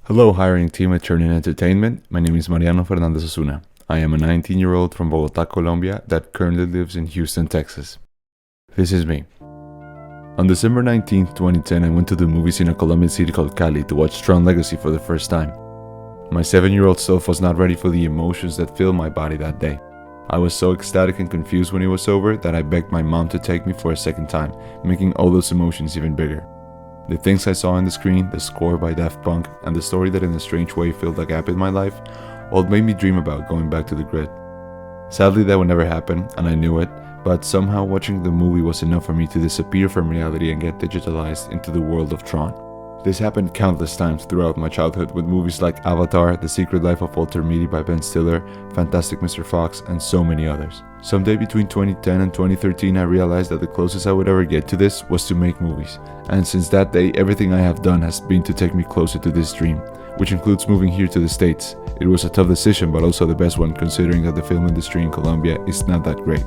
Hello, hiring team at Chernin Entertainment. My name is Mariano Fernandez. I am a 19-year-old from Bogota, Colombia that currently lives in Houston, Texas. This is me. On December 19th, 2010, I went to the movies in a Colombian city called Cali to watch Tron Legacy for the first time. My 7-year-old self was not ready for the emotions that filled my body that day. I was so ecstatic and confused when it was over that I begged my mom to take me for a second time, making all those emotions even bigger. The things I saw on the screen, the score by Daft Punk, and the story that in a strange way filled a gap in my life, all made me dream about going back to the grid. Sadly, that would never happen, and I knew it, but somehow watching the movie was enough for me to disappear from reality and get digitalized into the world of Tron. This happened countless times throughout my childhood with movies like Avatar, The Secret Life of Walter Mitty by Ben Stiller, Fantastic Mr. Fox, and so many others. Someday between 2010 and 2013 I realized that the closest I would ever get to this was to make movies. And since that day, everything I have done has been to take me closer to this dream, which includes moving here to the States. It was a tough decision, but also the best one considering that the film industry in Colombia is not that great.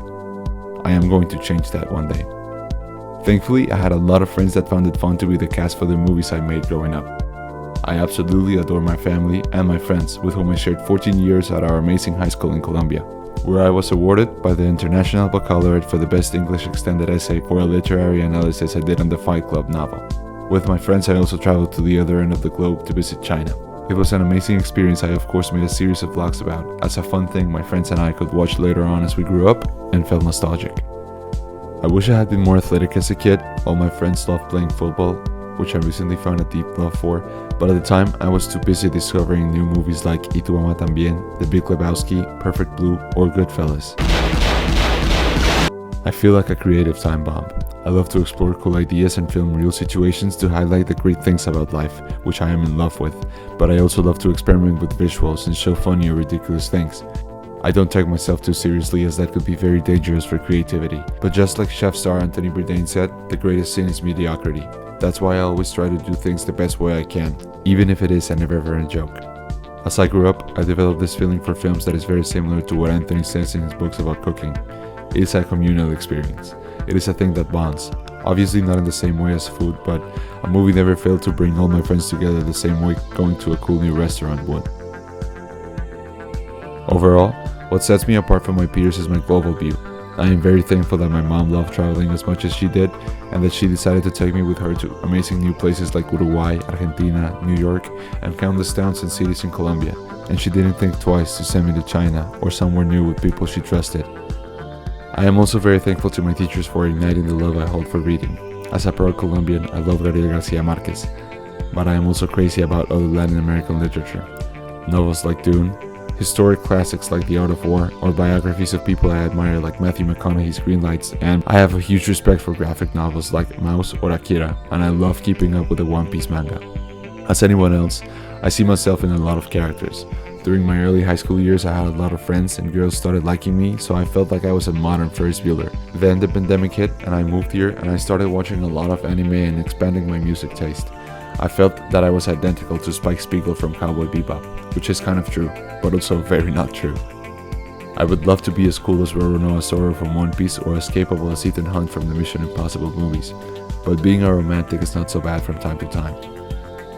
I am going to change that one day. Thankfully, I had a lot of friends that found it fun to be the cast for the movies I made growing up. I absolutely adore my family and my friends, with whom I shared 14 years at our amazing high school in Colombia, where I was awarded by the International Baccalaureate for the Best English Extended Essay for a literary analysis I did on the Fight Club novel. With my friends, I also traveled to the other end of the globe to visit China. It was an amazing experience I of course made a series of vlogs about, as a fun thing my friends and I could watch later on as we grew up and felt nostalgic. I wish I had been more athletic as a kid. All my friends loved playing football, which I recently found a deep love for, but at the time I was too busy discovering new movies like Y Tu Mamá También, The Big Lebowski, Perfect Blue, or Goodfellas. I feel like a creative time bomb. I love to explore cool ideas and film real situations to highlight the great things about life, which I am in love with, but I also love to experiment with visuals and show funny or ridiculous things. I don't take myself too seriously, as that could be very dangerous for creativity. But just like chef star Anthony Bourdain said, the greatest sin is mediocrity. That's why I always try to do things the best way I can, even if it is a never-ending joke. As I grew up, I developed this feeling for films that is very similar to what Anthony says in his books about cooking. It is a communal experience. It is a thing that bonds. Obviously not in the same way as food, but a movie never failed to bring all my friends together the same way going to a cool new restaurant would. Overall, what sets me apart from my peers is my global view. I am very thankful that my mom loved traveling as much as she did, and that she decided to take me with her to amazing new places like Uruguay, Argentina, New York, and countless towns and cities in Colombia, and she didn't think twice to send me to China or somewhere new with people she trusted. I am also very thankful to my teachers for igniting the love I hold for reading. As a proud Colombian, I love Gabriel Garcia Marquez, but I am also crazy about other Latin American literature. Novels like Dune, historic classics like The Art of War, or biographies of people I admire like Matthew McConaughey's Greenlights, and I have a huge respect for graphic novels like Mouse or Akira, and I love keeping up with the One Piece manga. As anyone else, I see myself in a lot of characters. During my early high school years, I had a lot of friends and girls started liking me, so I felt like I was a modern Ferris Bueller. Then the pandemic hit and I moved here and I started watching a lot of anime and expanding my music taste. I felt that I was identical to Spike Spiegel from Cowboy Bebop, which is kind of true, but also very not true. I would love to be as cool as Roronoa Zoro from One Piece or as capable as Ethan Hunt from the Mission Impossible movies, but being a romantic is not so bad from time to time.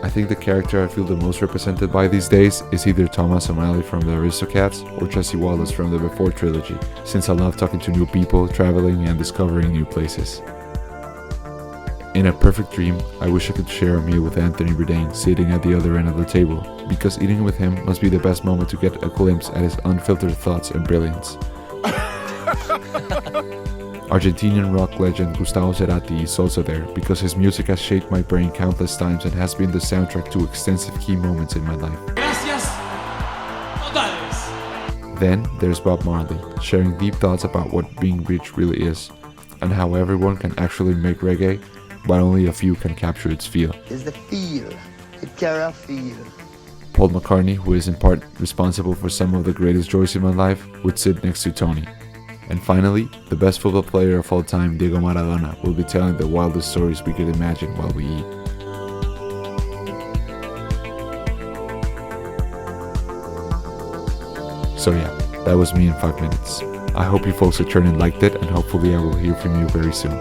I think the character I feel the most represented by these days is either Thomas O'Malley from the Aristocats or Jesse Wallace from the Before trilogy, since I love talking to new people, traveling, and discovering new places. In a perfect dream, I wish I could share a meal with Anthony Bourdain sitting at the other end of the table, because eating with him must be the best moment to get a glimpse at his unfiltered thoughts and brilliance. Argentinian rock legend Gustavo Cerati is also there, because his music has shaped my brain countless times and has been the soundtrack to extensive key moments in my life. Gracias totales. Then there's Bob Marley, sharing deep thoughts about what being rich really is, and how everyone can actually make reggae, but only a few can capture its feel. It's the feel. It carry a feel. Paul McCartney, who is in part responsible for some of the greatest joys in my life, would sit next to Tony. And finally, the best football player of all time, Diego Maradona, will be telling the wildest stories we could imagine while we eat. So yeah, that was me in 5 minutes. I hope you folks at Chernin liked it, and hopefully I will hear from you very soon.